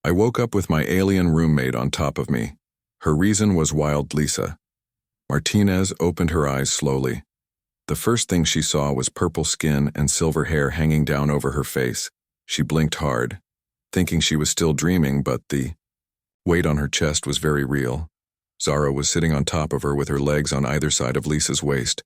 I woke up with my alien roommate on top of me. Her reason was wild Lisa. Martinez opened her eyes slowly. The first thing she saw was purple skin and silver hair hanging down over her face. She blinked hard, thinking she was still dreaming, but the weight on her chest was very real. Zara was sitting on top of her with her legs on either side of Lisa's waist.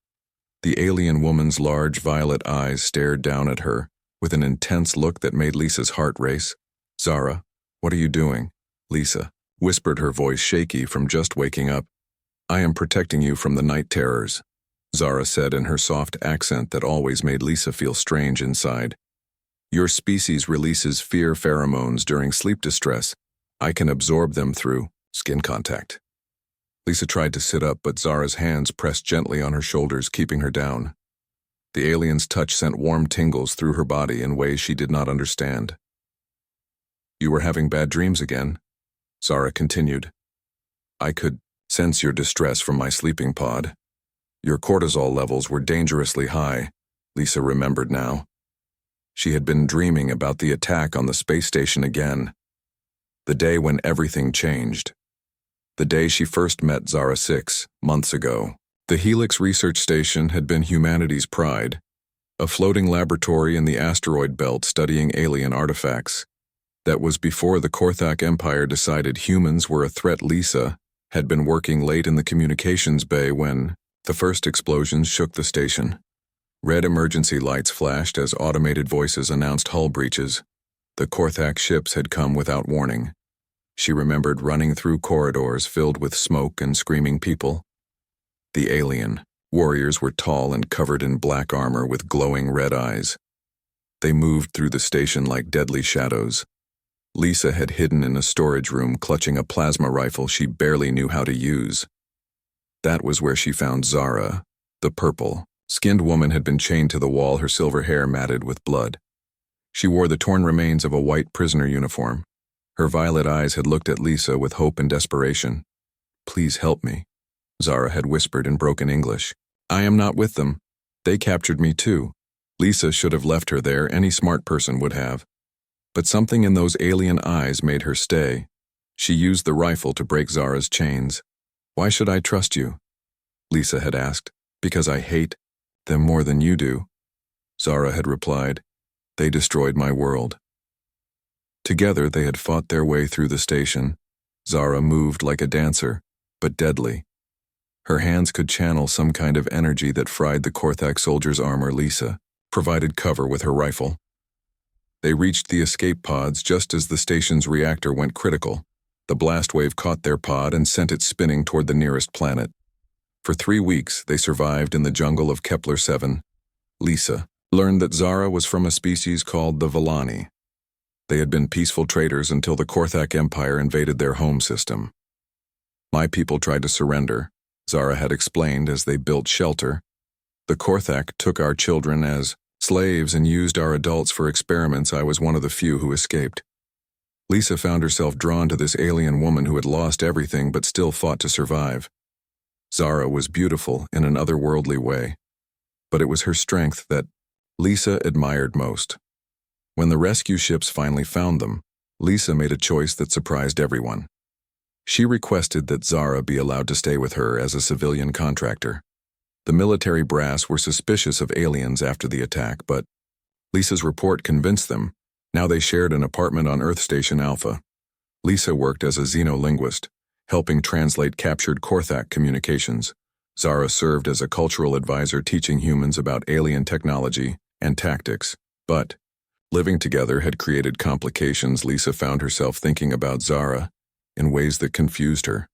The alien woman's large violet eyes stared down at her, with an intense look that made Lisa's heart race. "Zara, what are you doing?" Lisa whispered, her voice shaky from just waking up. "I am protecting you from the night terrors," Zara said in her soft accent that always made Lisa feel strange inside. "Your species releases fear pheromones during sleep distress. I can absorb them through skin contact." Lisa tried to sit up, but Zara's hands pressed gently on her shoulders, keeping her down. The alien's touch sent warm tingles through her body in ways she did not understand. "You were having bad dreams again," Zara continued. "I could sense your distress from my sleeping pod. Your cortisol levels were dangerously high," Lisa remembered now. She had been dreaming about the attack on the space station again. The day when everything changed. The day she first met Zara 6 months ago. The Helix research station had been humanity's pride, a floating laboratory in the asteroid belt studying alien artifacts. That was before the Korthak Empire decided humans were a threat. Lisa had been working late in the communications bay when the first explosions shook the station. Red emergency lights flashed as automated voices announced hull breaches. The Korthak ships had come without warning. She remembered running through corridors filled with smoke and screaming people. The alien warriors were tall and covered in black armor with glowing red eyes. They moved through the station like deadly shadows. Lisa had hidden in a storage room, clutching a plasma rifle she barely knew how to use. That was where she found Zara. The purple-skinned woman had been chained to the wall, her silver hair matted with blood. She wore the torn remains of a white prisoner uniform. Her violet eyes had looked at Lisa with hope and desperation. "Please help me," Zara had whispered in broken English. "I am not with them. They captured me too." Lisa should have left her there, any smart person would have. But something in those alien eyes made her stay. She used the rifle to break Zara's chains. "Why should I trust you?" Lisa had asked. "Because I hate them more than you do," Zara had replied. "They destroyed my world." Together they had fought their way through the station. Zara moved like a dancer, but deadly. Her hands could channel some kind of energy that fried the Korthak soldiers' armor. Lisa provided cover with her rifle. They reached the escape pods just as the station's reactor went critical. The blast wave caught their pod and sent it spinning toward the nearest planet. For 3 weeks, they survived in the jungle of Kepler 7. Lisa learned that Zara was from a species called the Villani. They had been peaceful traders until the Korthak Empire invaded their home system. "My people tried to surrender," Zara had explained as they built shelter. "The Korthak took our children as slaves and used our adults for experiments. I was one of the few who escaped." Lisa found herself drawn to this alien woman who had lost everything but still fought to survive. Zara was beautiful in an otherworldly way, but it was her strength that Lisa admired most. When the rescue ships finally found them, Lisa made a choice that surprised everyone. She requested that Zara be allowed to stay with her as a civilian contractor. The military brass were suspicious of aliens after the attack, but Lisa's report convinced them. Now they shared an apartment on Earth Station Alpha. Lisa worked as a xenolinguist, helping translate captured Korthak communications. Zara served as a cultural advisor, teaching humans about alien technology and tactics. But living together had created complications. Lisa found herself thinking about Zara in ways that confused her.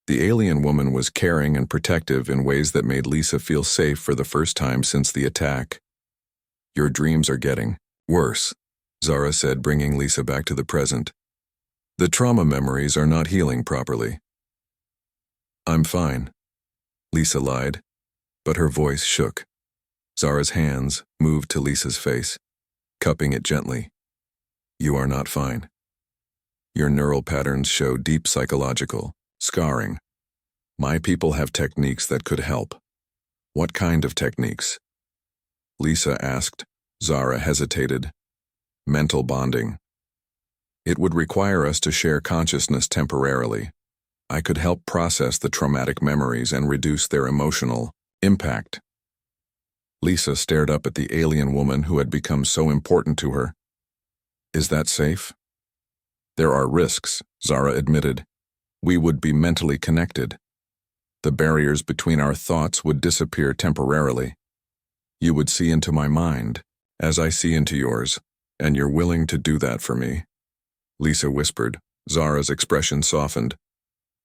The alien woman was caring and protective in ways that made Lisa feel safe for the first time since the attack. "Your dreams are getting worse," Zara said, bringing Lisa back to the present. "The trauma memories are not healing properly." "I'm fine," Lisa lied, but her voice shook. Zara's hands moved to Lisa's face, cupping it gently. "You are not fine. Your neural patterns show deep psychological scarring. My people have techniques that could help." "What kind of techniques?" Lisa asked. Zara hesitated. "Mental bonding. It would require us to share consciousness temporarily. I could help process the traumatic memories and reduce their emotional impact. Lisa stared up at the alien woman who had become so important to her. Is that safe? There are risks, Zara admitted. We would be mentally connected. The barriers between our thoughts would disappear temporarily. You would see into my mind, as I see into yours, and you're willing to do that for me. Lisa whispered. Zara's expression softened.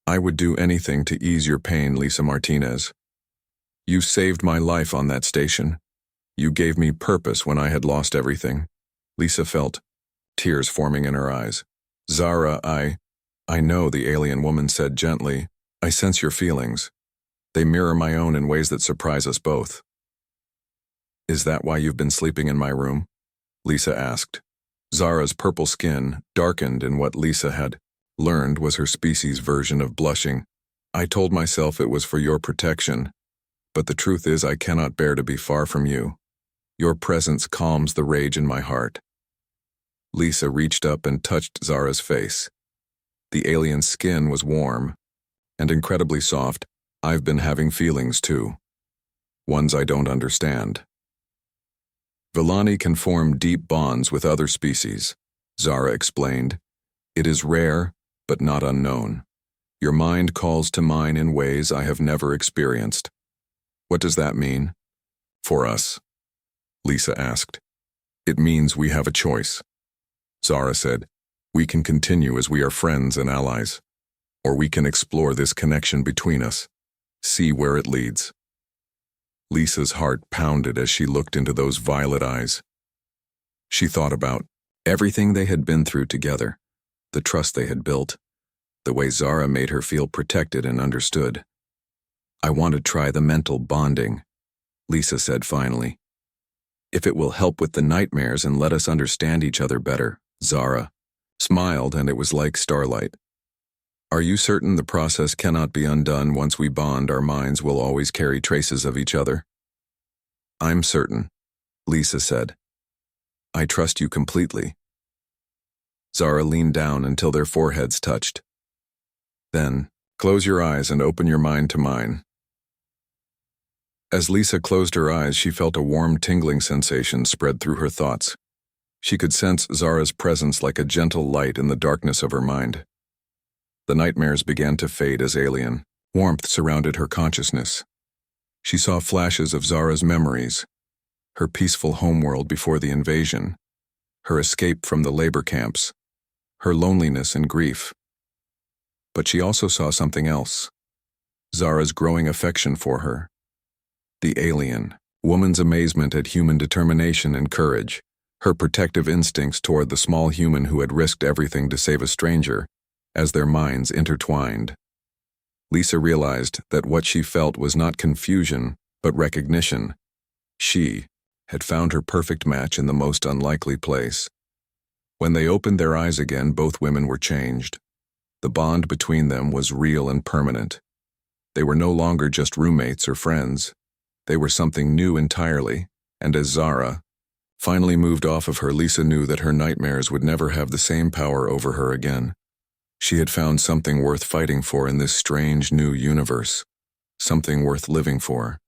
I would do anything to ease your pain, Lisa Martinez. You saved my life on that station. You gave me purpose when I had lost everything. Lisa felt tears forming in her eyes. Zara, I know, the alien woman said gently. I sense your feelings. They mirror my own in ways that surprise us both. Is that why you've been sleeping in my room? Lisa asked. Zara's purple skin darkened in what Lisa had learned was her species' version of blushing. I told myself it was for your protection, but the truth is I cannot bear to be far from you. Your presence calms the rage in my heart. Lisa reached up and touched Zara's face. The alien's skin was warm and incredibly soft. I've been having feelings too. Ones I don't understand. Villani can form deep bonds with other species, Zara explained. It is rare, but not unknown. Your mind calls to mine in ways I have never experienced. What does that mean? For us? Lisa asked. It means we have a choice. Zara said, we can continue as we are friends and allies, or we can explore this connection between us, see where it leads. Lisa's heart pounded as she looked into those violet eyes. She thought about everything they had been through together, the trust they had built, the way Zara made her feel protected and understood. I want to try the mental bonding, Lisa said finally. If it will help with the nightmares and let us understand each other better, Zara smiled, and it was like starlight. Are you certain the process cannot be undone once we bond? Our minds will always carry traces of each other. I'm certain, Lisa said. I trust you completely. Zara leaned down until their foreheads touched. Then, close your eyes and open your mind to mine. As Lisa closed her eyes, she felt a warm tingling sensation spread through her thoughts. She could sense Zara's presence like a gentle light in the darkness of her mind. The nightmares began to fade as alien warmth surrounded her consciousness. She saw flashes of Zara's memories, her peaceful homeworld before the invasion, her escape from the labor camps, her loneliness and grief. But she also saw something else, Zara's growing affection for her. The alien woman's amazement at human determination and courage, her protective instincts toward the small human who had risked everything to save a stranger. As their minds intertwined, Lisa realized that what she felt was not confusion, but recognition. She had found her perfect match in the most unlikely place. When they opened their eyes again, both women were changed. The bond between them was real and permanent. They were no longer just roommates or friends. They were something new entirely, and as Zara finally moved off of her, Lisa knew that her nightmares would never have the same power over her again. She had found something worth fighting for in this strange new universe, something worth living for.